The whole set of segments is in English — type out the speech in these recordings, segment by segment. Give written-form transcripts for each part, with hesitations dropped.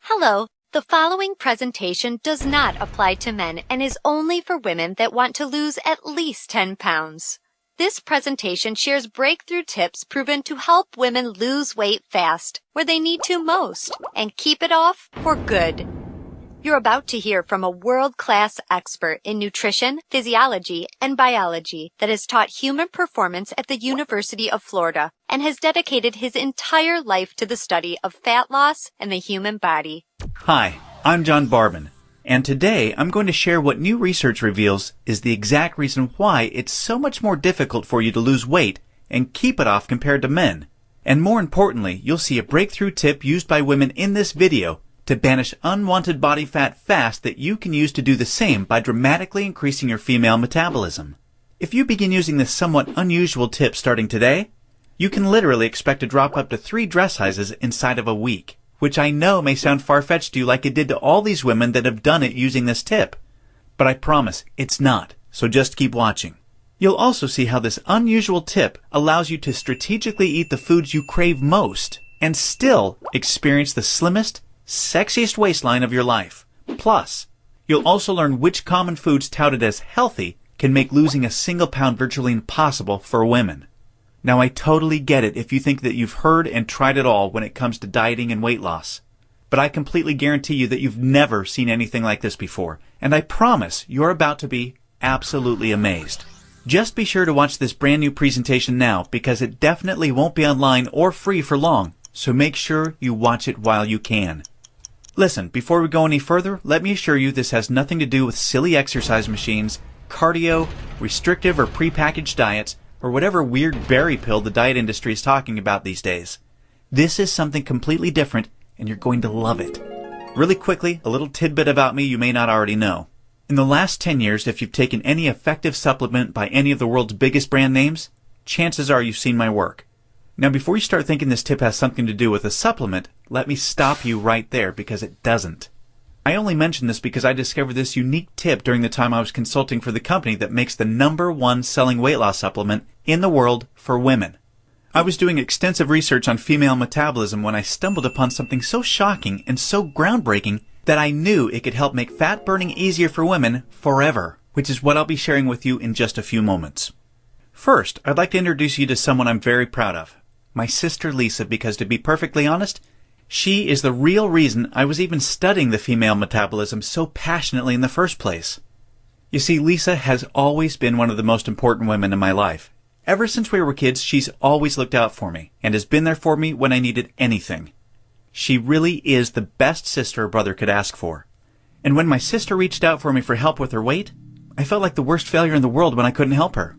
Hello, the following presentation does not apply to men and is only for women that want to lose at least 10 pounds. This presentation shares breakthrough tips proven to help women lose weight fast, where they need to most, and keep it off for good. You're about to hear from a world-class expert in nutrition, physiology, and biology that has taught human performance at the University of Florida and has dedicated his entire life to the study of fat loss and the human body. Hi, I'm John Barban, and today I'm going to share what new research reveals is the exact reason why it's so much more difficult for you to lose weight and keep it off compared to men. And more importantly, you'll see a breakthrough tip used by women in this video to banish unwanted body fat fast that you can use to do the same by dramatically increasing your female metabolism. If you begin using this somewhat unusual tip starting today, you can literally expect to drop up to 3 dress sizes inside of a week, which I know may sound far-fetched to you like it did to all these women that have done it using this tip. But I promise it's not, so just keep watching. You'll also see how this unusual tip allows you to strategically eat the foods you crave most and still experience the slimmest, sexiest waistline of your life. Plus, you'll also learn which common foods touted as healthy can make losing a single pound virtually impossible for women. Now, I totally get it if you think that you've heard and tried it all when it comes to dieting and weight loss. But I completely guarantee you that you've never seen anything like this before, and I promise you're about to be absolutely amazed. Just be sure to watch this brand new presentation now because it definitely won't be online or free for long, so make sure you watch it while you can. Listen, before we go any further, let me assure you this has nothing to do with silly exercise machines, cardio, restrictive or prepackaged diets, or whatever weird berry pill the diet industry is talking about these days. This is something completely different, and you're going to love it. Really quickly, a little tidbit about me you may not already know. In the last 10 years, if you've taken any effective supplement by any of the world's biggest brand names, chances are you've seen my work. Now, before you start thinking this tip has something to do with a supplement, let me stop you right there because it doesn't. I only mention this because I discovered this unique tip during the time I was consulting for the company that makes the #1 selling weight loss supplement in the world for women. I was doing extensive research on female metabolism when I stumbled upon something so shocking and so groundbreaking that I knew it could help make fat burning easier for women forever, which is what I'll be sharing with you in just a few moments. First, I'd like to introduce you to someone I'm very proud of. My sister Lisa, because to be perfectly honest, she is the real reason I was even studying the female metabolism so passionately in the first place. You see, Lisa has always been one of the most important women in my life. Ever since we were kids, she's always looked out for me and has been there for me when I needed anything. She really is the best sister a brother could ask for. And when my sister reached out for me for help with her weight, I felt like the worst failure in the world when I couldn't help her.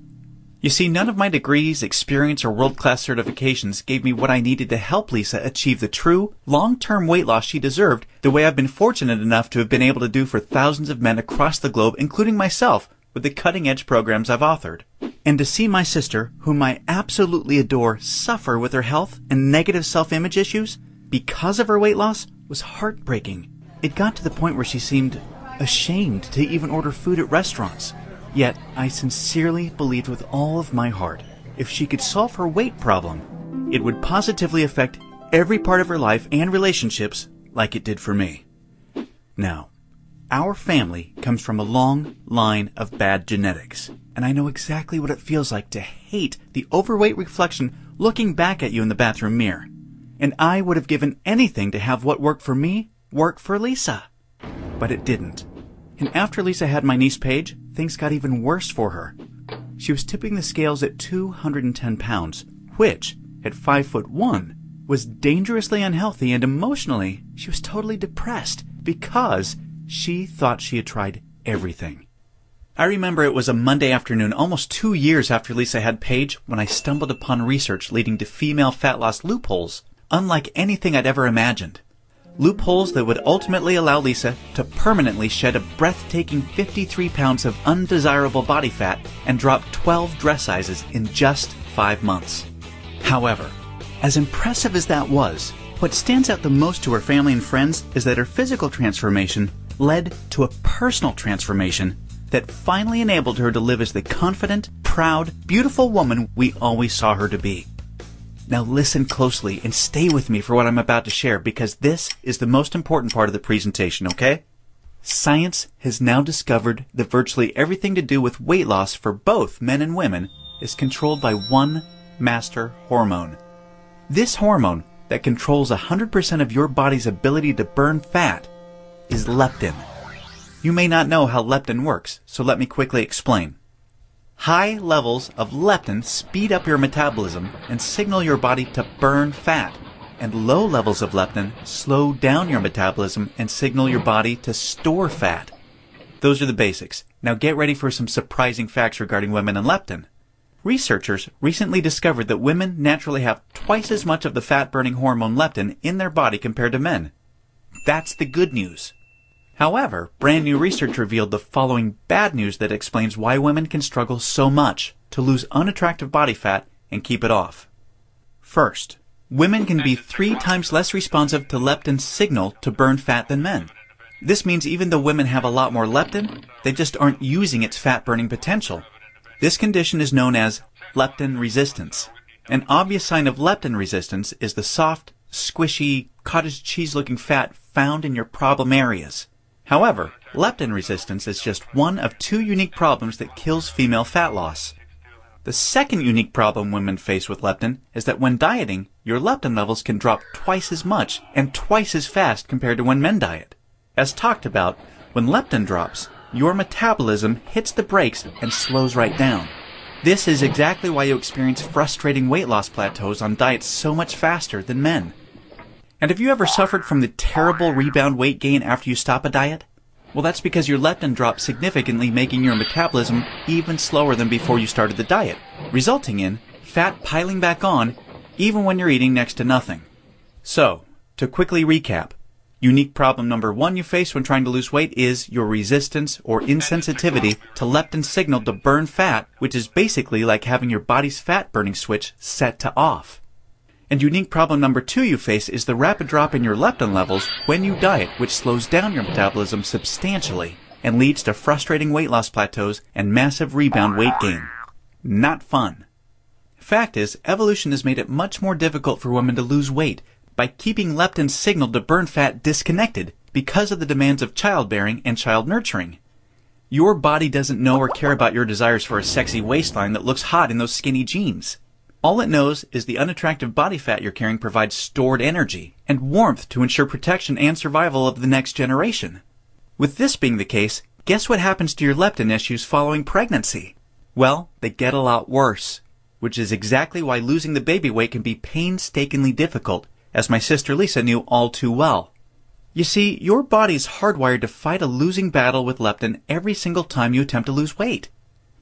You see, none of my degrees, experience, or world-class certifications gave me what I needed to help Lisa achieve the true, long-term weight loss she deserved the way I've been fortunate enough to have been able to do for thousands of men across the globe, including myself, with the cutting-edge programs I've authored. And to see my sister, whom I absolutely adore, suffer with her health and negative self-image issues because of her weight loss was heartbreaking. It got to the point where she seemed ashamed to even order food at restaurants. Yet, I sincerely believed with all of my heart, if she could solve her weight problem, it would positively affect every part of her life and relationships like it did for me. Now, our family comes from a long line of bad genetics, and I know exactly what it feels like to hate the overweight reflection looking back at you in the bathroom mirror. And I would have given anything to have what worked for me work for Lisa. But it didn't. And after Lisa had my niece Paige, things got even worse for her. She was tipping the scales at 210 pounds, which, at 5'1", was dangerously unhealthy, and emotionally, she was totally depressed because she thought she had tried everything. I remember it was a Monday afternoon, almost 2 years after Lisa had Paige, when I stumbled upon research leading to female fat loss loopholes, unlike anything I'd ever imagined. Loopholes that would ultimately allow Lisa to permanently shed a breathtaking 53 pounds of undesirable body fat and drop 12 dress sizes in just 5 months. However, as impressive as that was, what stands out the most to her family and friends is that her physical transformation led to a personal transformation that finally enabled her to live as the confident, proud, beautiful woman we always saw her to be. Now listen closely and stay with me for what I'm about to share, because this is the most important part of the presentation, okay? Science has now discovered that virtually everything to do with weight loss for both men and women is controlled by one master hormone. This hormone that controls 100% of your body's ability to burn fat is leptin. You may not know how leptin works, so let me quickly explain. High levels of leptin speed up your metabolism and signal your body to burn fat, and low levels of leptin slow down your metabolism and signal your body to store fat. Those are the basics. Now get ready for some surprising facts regarding women and leptin. Researchers recently discovered that women naturally have twice as much of the fat-burning hormone leptin in their body compared to men. That's the good news. However, brand new research revealed the following bad news that explains why women can struggle so much to lose unattractive body fat and keep it off. First, women can be 3 times less responsive to leptin's signal to burn fat than men. This means even though women have a lot more leptin, they just aren't using its fat-burning potential. This condition is known as leptin resistance. An obvious sign of leptin resistance is the soft, squishy, cottage cheese-looking fat found in your problem areas. However, leptin resistance is just one of 2 unique problems that kills female fat loss. The second unique problem women face with leptin is that when dieting, your leptin levels can drop twice as much and twice as fast compared to when men diet. As talked about, when leptin drops, your metabolism hits the brakes and slows right down. This is exactly why you experience frustrating weight loss plateaus on diets so much faster than men. And have you ever suffered from the terrible rebound weight gain after you stop a diet? Well, that's because your leptin drops significantly, making your metabolism even slower than before you started the diet, resulting in fat piling back on even when you're eating next to nothing. So, to quickly recap, unique problem number 1 you face when trying to lose weight is your resistance or insensitivity to leptin's signal to burn fat, which is basically like having your body's fat-burning switch set to off. And unique problem number 2 you face is the rapid drop in your leptin levels when you diet, which slows down your metabolism substantially and leads to frustrating weight loss plateaus and massive rebound weight gain. Not fun. Fact is, evolution has made it much more difficult for women to lose weight by keeping leptin's signal to burn fat disconnected because of the demands of childbearing and child nurturing. Your body doesn't know or care about your desires for a sexy waistline that looks hot in those skinny jeans. All it knows is the unattractive body fat you're carrying provides stored energy and warmth to ensure protection and survival of the next generation. With this being the case, guess what happens to your leptin issues following pregnancy? Well, they get a lot worse, which is exactly why losing the baby weight can be painstakingly difficult, as my sister Lisa knew all too well. You see, your body's hardwired to fight a losing battle with leptin every single time you attempt to lose weight.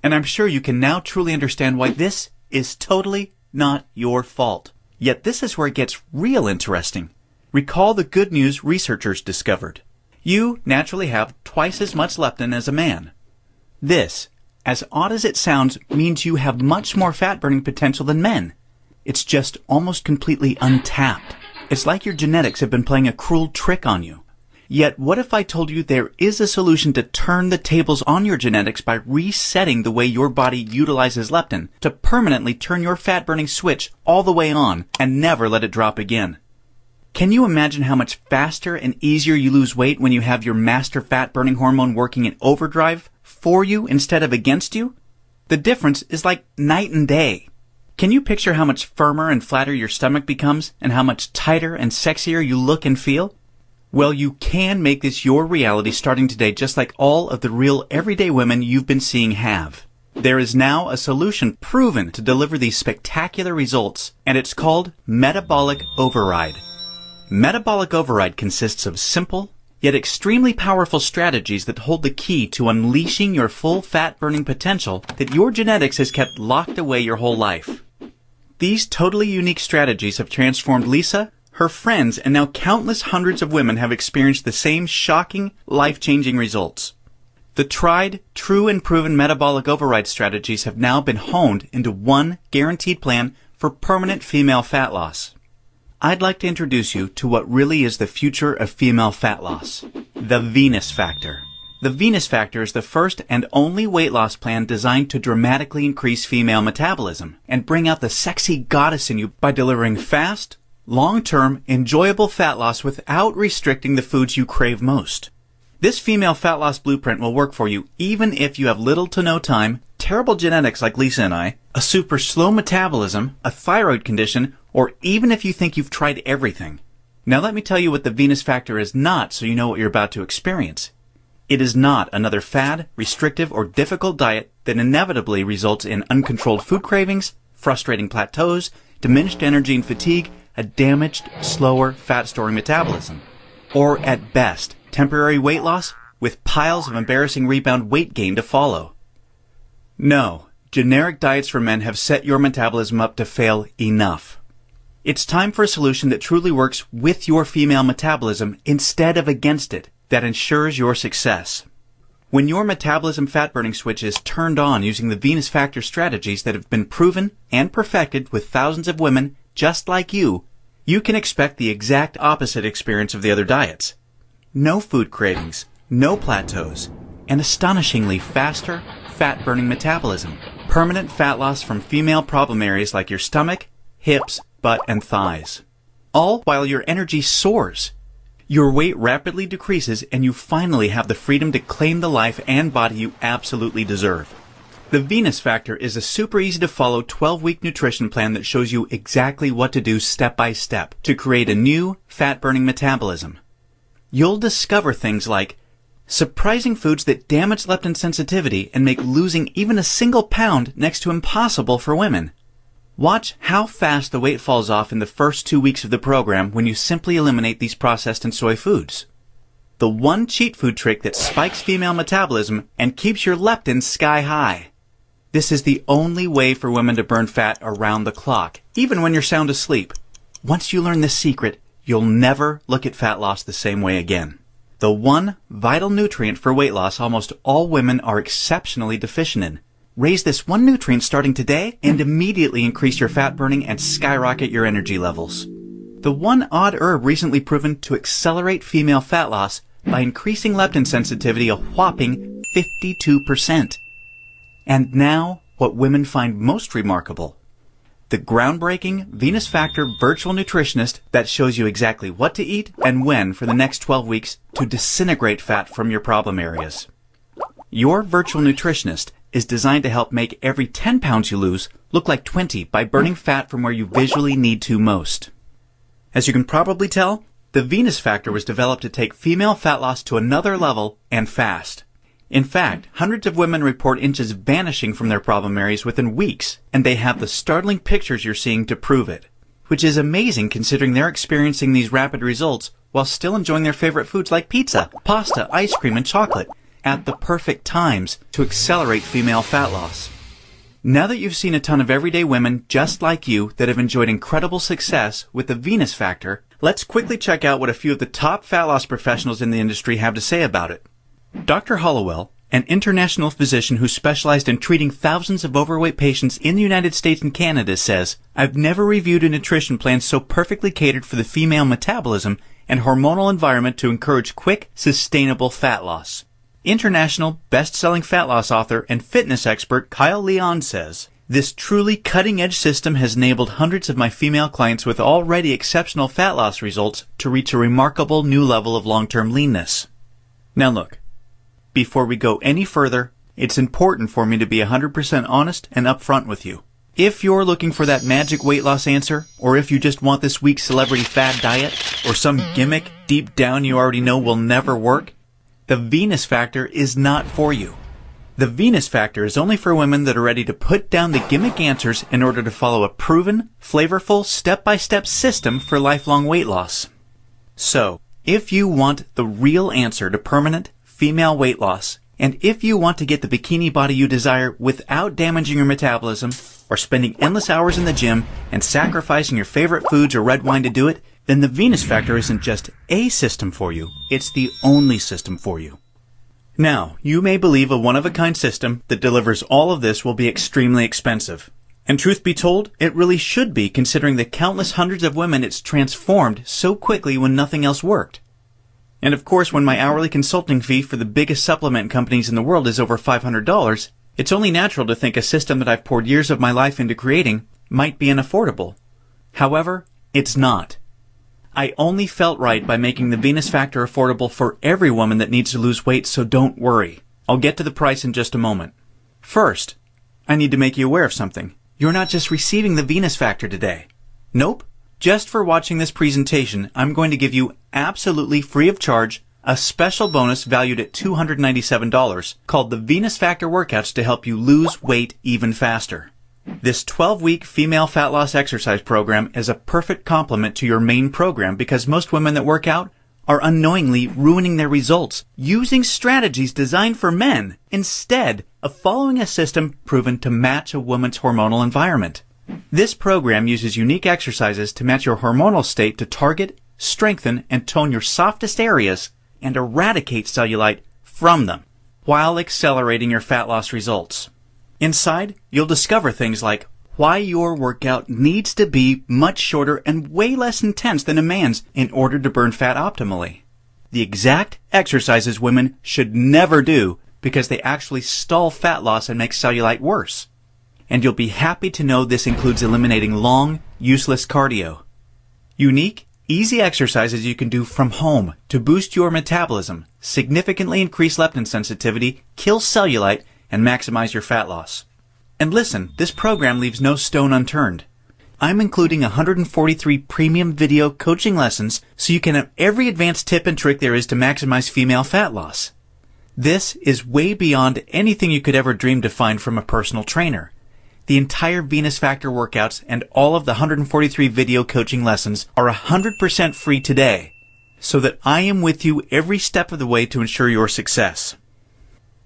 And I'm sure you can now truly understand why this is totally not your fault. Yet this is where it gets real interesting. Recall the good news researchers discovered. You naturally have twice as much leptin as a man. This, as odd as it sounds, means you have much more fat-burning potential than men. It's just almost completely untapped. It's like your genetics have been playing a cruel trick on you. Yet, what if I told you there is a solution to turn the tables on your genetics by resetting the way your body utilizes leptin to permanently turn your fat-burning switch all the way on and never let it drop again? Can you imagine how much faster and easier you lose weight when you have your master fat-burning hormone working in overdrive for you instead of against you? The difference is like night and day. Can you picture how much firmer and flatter your stomach becomes and how much tighter and sexier you look and feel? Well, you can make this your reality starting today, just like all of the real everyday women you've been seeing have. There is now a solution proven to deliver these spectacular results, and it's called metabolic override. Metabolic override consists of simple, yet extremely powerful strategies that hold the key to unleashing your full fat-burning potential that your genetics has kept locked away your whole life. These totally unique strategies have transformed Lisa, her friends, and now countless hundreds of women have experienced the same shocking, life-changing results. The tried, true, and proven metabolic override strategies have now been honed into one guaranteed plan for permanent female fat loss. I'd like to introduce you to what really is the future of female fat loss, the Venus factor. The Venus Factor is the first and only weight loss plan designed to dramatically increase female metabolism and bring out the sexy goddess in you by delivering fast, long-term, enjoyable fat loss without restricting the foods you crave most. This female fat loss blueprint will work for you even if you have little to no time, terrible genetics like Lisa and I, a super slow metabolism, a thyroid condition, or even if you think you've tried everything. Now let me tell you what the Venus Factor is not so you know what you're about to experience. It is not another fad, restrictive, or difficult diet that inevitably results in uncontrolled food cravings, frustrating plateaus, diminished energy and fatigue, a damaged, slower, fat-storing metabolism. Or, at best, temporary weight loss with piles of embarrassing rebound weight gain to follow. No, generic diets for men have set your metabolism up to fail enough. It's time for a solution that truly works with your female metabolism instead of against it, that ensures your success. When your metabolism fat-burning switch is turned on using the Venus Factor strategies that have been proven and perfected with thousands of women just like you, you can expect the exact opposite experience of the other diets. No food cravings, no plateaus, and astonishingly faster, fat-burning metabolism. Permanent fat loss from female problem areas like your stomach, hips, butt, and thighs. All while your energy soars. Your weight rapidly decreases and you finally have the freedom to claim the life and body you absolutely deserve. The Venus Factor is a super easy to follow 12-week nutrition plan that shows you exactly what to do step by step to create a new fat-burning metabolism. You'll discover things like surprising foods that damage leptin sensitivity and make losing even a single pound next to impossible for women. Watch how fast the weight falls off in the first 2 weeks of the program when you simply eliminate these processed and soy foods. The one cheat food trick that spikes female metabolism and keeps your leptin sky high. This is the only way for women to burn fat around the clock, even when you're sound asleep. Once you learn this secret, you'll never look at fat loss the same way again. The one vital nutrient for weight loss almost all women are exceptionally deficient in. Raise this one nutrient starting today and immediately increase your fat burning and skyrocket your energy levels. The one odd herb recently proven to accelerate female fat loss by increasing leptin sensitivity a whopping 52%. And now, what women find most remarkable. The groundbreaking Venus Factor virtual nutritionist that shows you exactly what to eat and when for the next 12 weeks to disintegrate fat from your problem areas. Your virtual nutritionist is designed to help make every 10 pounds you lose look like 20 by burning fat from where you visually need to most. As you can probably tell, the Venus Factor was developed to take female fat loss to another level and fast. In fact, hundreds of women report inches vanishing from their problem areas within weeks, and they have the startling pictures you're seeing to prove it, which is amazing considering they're experiencing these rapid results while still enjoying their favorite foods like pizza, pasta, ice cream, and chocolate at the perfect times to accelerate female fat loss. Now that you've seen a ton of everyday women just like you that have enjoyed incredible success with the Venus Factor, let's quickly check out what a few of the top fat loss professionals in the industry have to say about it. Dr. Hollowell, an international physician who specialized in treating thousands of overweight patients in the United States and Canada, says, "I've never reviewed a nutrition plan so perfectly catered for the female metabolism and hormonal environment to encourage quick, sustainable fat loss." International best-selling fat loss author and fitness expert Kyle Leon says, "This truly cutting-edge system has enabled hundreds of my female clients with already exceptional fat loss results to reach a remarkable new level of long-term leanness." Now look, before we go any further, it's important for me to be 100% honest and upfront with you. If you're looking for that magic weight loss answer, or if you just want this week's celebrity fad diet, or some gimmick deep down you already know will never work, the Venus Factor is not for you. The Venus Factor is only for women that are ready to put down the gimmick answers in order to follow a proven, flavorful, step-by-step system for lifelong weight loss. So, if you want the real answer to permanent female weight loss, and if you want to get the bikini body you desire without damaging your metabolism, or spending endless hours in the gym and sacrificing your favorite foods or red wine to do it, then the Venus Factor isn't just a system for you, it's the only system for you. Now, you may believe a one-of-a-kind system that delivers all of this will be extremely expensive. And truth be told, it really should be considering the countless hundreds of women it's transformed so quickly when nothing else worked. And of course, when my hourly consulting fee for the biggest supplement companies in the world is over $500, it's only natural to think a system that I've poured years of my life into creating might be unaffordable. However, it's not. I only felt right by making the Venus Factor affordable for every woman that needs to lose weight, so don't worry. I'll get to the price in just a moment. First, I need to make you aware of something. You're not just receiving the Venus Factor today. Nope. Just for watching this presentation, I'm going to give you absolutely free of charge a special bonus valued at $297 called the Venus Factor Workouts to help you lose weight even faster. This 12-week female fat loss exercise program is a perfect complement to your main program because most women that work out are unknowingly ruining their results using strategies designed for men instead of following a system proven to match a woman's hormonal environment. This program uses unique exercises to match your hormonal state to target, strengthen, and tone your softest areas and eradicate cellulite from them while accelerating your fat loss results. Inside, you'll discover things like why your workout needs to be much shorter and way less intense than a man's in order to burn fat optimally. The exact exercises women should never do because they actually stall fat loss and make cellulite worse. And you'll be happy to know this includes eliminating long, useless cardio. Unique, easy exercises you can do from home to boost your metabolism, significantly increase leptin sensitivity, kill cellulite, and maximize your fat loss. And listen, this program leaves no stone unturned. I'm including 143 premium video coaching lessons so you can have every advanced tip and trick there is to maximize female fat loss. This is way beyond anything you could ever dream to find from a personal trainer. The entire Venus Factor workouts and all of the 143 video coaching lessons are 100% free today, so that I am with you every step of the way to ensure your success.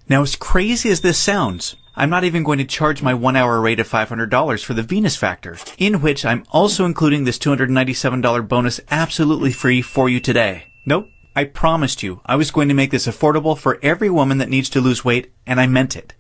Now, as crazy as this sounds, I'm not even going to charge my 1-hour rate of $500 for the Venus Factor, in which I'm also including this $297 bonus absolutely free for you today. Nope, I promised you I was going to make this affordable for every woman that needs to lose weight, and I meant it.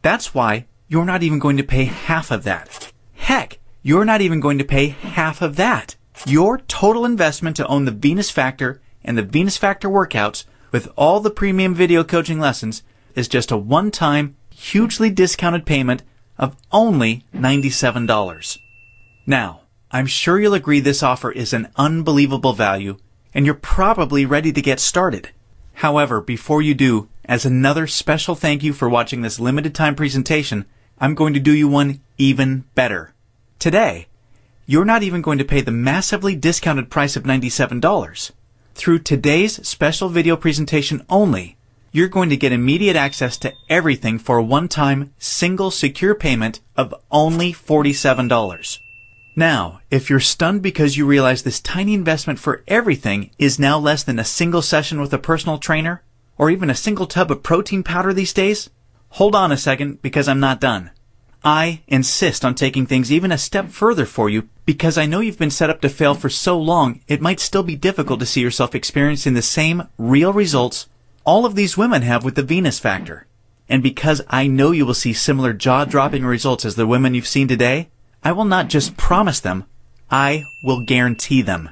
That's why you're not even going to pay half of that. Heck, you're not even going to pay half of that. Your total investment to own the Venus Factor and the Venus Factor workouts with all the premium video coaching lessons is just a one-time, hugely discounted payment of only $97. Now, I'm sure you'll agree this offer is an unbelievable value, and you're probably ready to get started. However, before you do, as another special thank you for watching this limited time presentation, I'm going to do you one even better. Today, you're not even going to pay the massively discounted price of $97. Through today's special video presentation only, you're going to get immediate access to everything for a one-time, single, secure payment of only $47. Now, if you're stunned because you realize this tiny investment for everything is now less than a single session with a personal trainer, or even a single tub of protein powder these days, hold on a second because I'm not done. I insist on taking things even a step further for you because I know you've been set up to fail for so long it might still be difficult to see yourself experiencing the same real results all of these women have with the Venus Factor. And because I know you will see similar jaw-dropping results as the women you've seen today, I will not just promise them, I will guarantee them.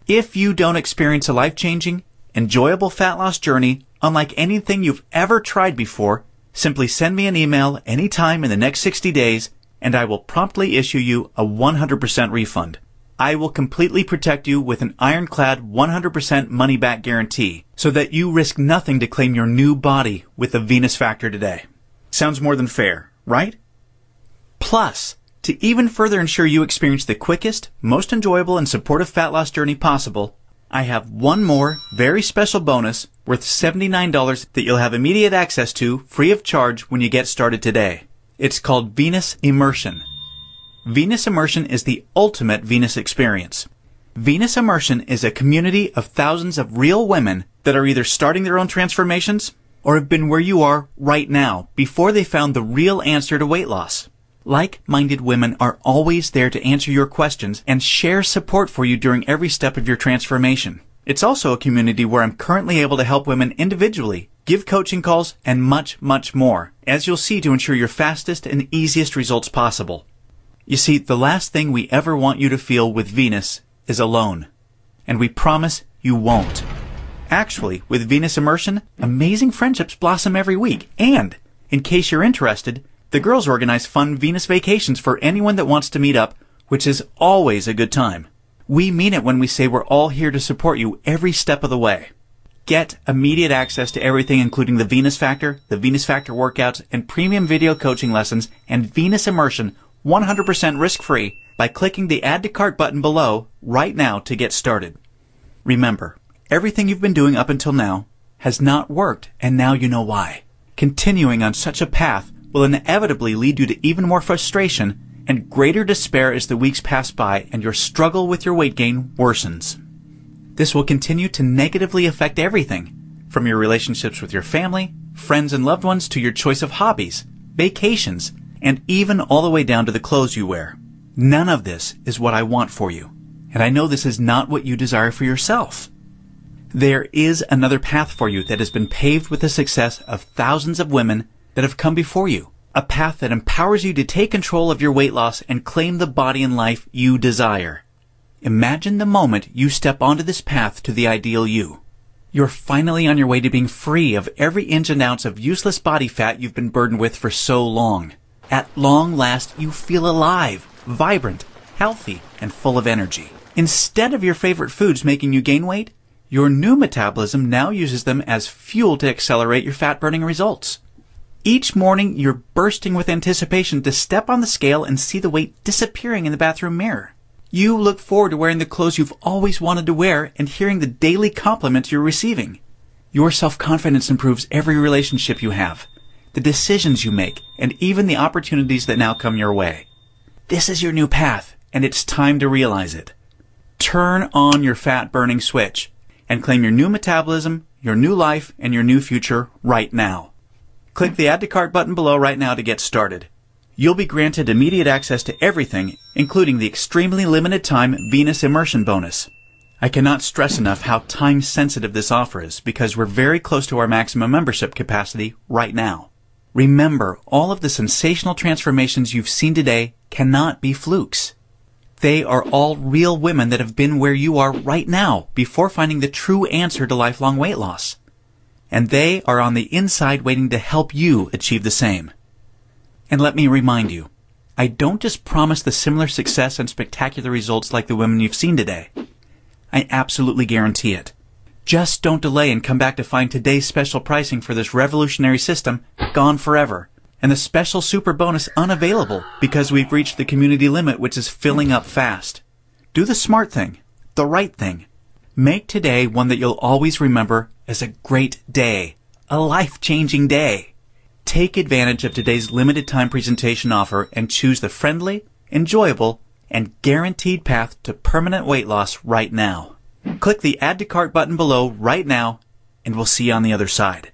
If you don't experience a life-changing, enjoyable fat loss journey unlike anything you've ever tried before, simply send me an email anytime in the next 60 days and I will promptly issue you a 100% refund. I will completely protect you with an ironclad 100% money-back guarantee so that you risk nothing to claim your new body with the Venus Factor today. Sounds more than fair, right? Plus, to even further ensure you experience the quickest, most enjoyable, and supportive fat loss journey possible, I have one more very special bonus worth $79 that you'll have immediate access to free of charge when you get started today. It's called Venus Immersion. Venus Immersion is the ultimate Venus experience. Venus Immersion is a community of thousands of real women that are either starting their own transformations or have been where you are right now before they found the real answer to weight loss. Like-minded women are always there to answer your questions and share support for you during every step of your transformation. It's also a community where I'm currently able to help women individually, give coaching calls, and much, much more, as you'll see to ensure your fastest and easiest results possible. You see, the last thing we ever want you to feel with Venus is alone. And we promise you won't. Actually, with Venus Immersion, amazing friendships blossom every week. And, in case you're interested, the girls organize fun Venus vacations for anyone that wants to meet up, which is always a good time. We mean it when we say we're all here to support you every step of the way. Get immediate access to everything including the Venus Factor workouts, and premium video coaching lessons, and Venus Immersion 100% risk-free by clicking the Add to Cart button below right now to get started. Remember, everything you've been doing up until now has not worked, and now you know why. Continuing on such a path will inevitably lead you to even more frustration and greater despair as the weeks pass by and your struggle with your weight gain worsens. This will continue to negatively affect everything, from your relationships with your family, friends, and loved ones to your choice of hobbies, vacations, and even all the way down to the clothes you wear. None of this is what I want for you, and I know this is not what you desire for yourself. There is another path for you that has been paved with the success of thousands of women that have come before you. A path that empowers you to take control of your weight loss and claim the body and life you desire. Imagine the moment you step onto this path to the ideal you. You're finally on your way to being free of every inch and ounce of useless body fat you've been burdened with for so long. At long last, you feel alive, vibrant, healthy, and full of energy. Instead of your favorite foods making you gain weight, your new metabolism now uses them as fuel to accelerate your fat-burning results. Each morning, you're bursting with anticipation to step on the scale and see the weight disappearing in the bathroom mirror. You look forward to wearing the clothes you've always wanted to wear and hearing the daily compliments you're receiving. Your self-confidence improves every relationship you have, the decisions you make, and even the opportunities that now come your way. This is your new path, and it's time to realize it. Turn on your fat-burning switch and claim your new metabolism, your new life, and your new future right now. Click the Add to Cart button below right now to get started. You'll be granted immediate access to everything, including the extremely limited time Venus Immersion bonus. I cannot stress enough how time-sensitive this offer is because we're very close to our maximum membership capacity right now. Remember, all of the sensational transformations you've seen today cannot be flukes. They are all real women that have been where you are right now before finding the true answer to lifelong weight loss. And they are on the inside waiting to help you achieve the same. And let me remind you, I don't just promise the similar success and spectacular results like the women you've seen today. I absolutely guarantee it. Just don't delay and come back to find today's special pricing for this revolutionary system gone forever, and the special super bonus unavailable because we've reached the community limit, which is filling up fast. Do the smart thing, the right thing. Make today one that you'll always remember as a great day, a life-changing day. Take advantage of today's limited time presentation offer and choose the friendly, enjoyable, and guaranteed path to permanent weight loss right now. Click the Add to Cart button below right now, and we'll see you on the other side.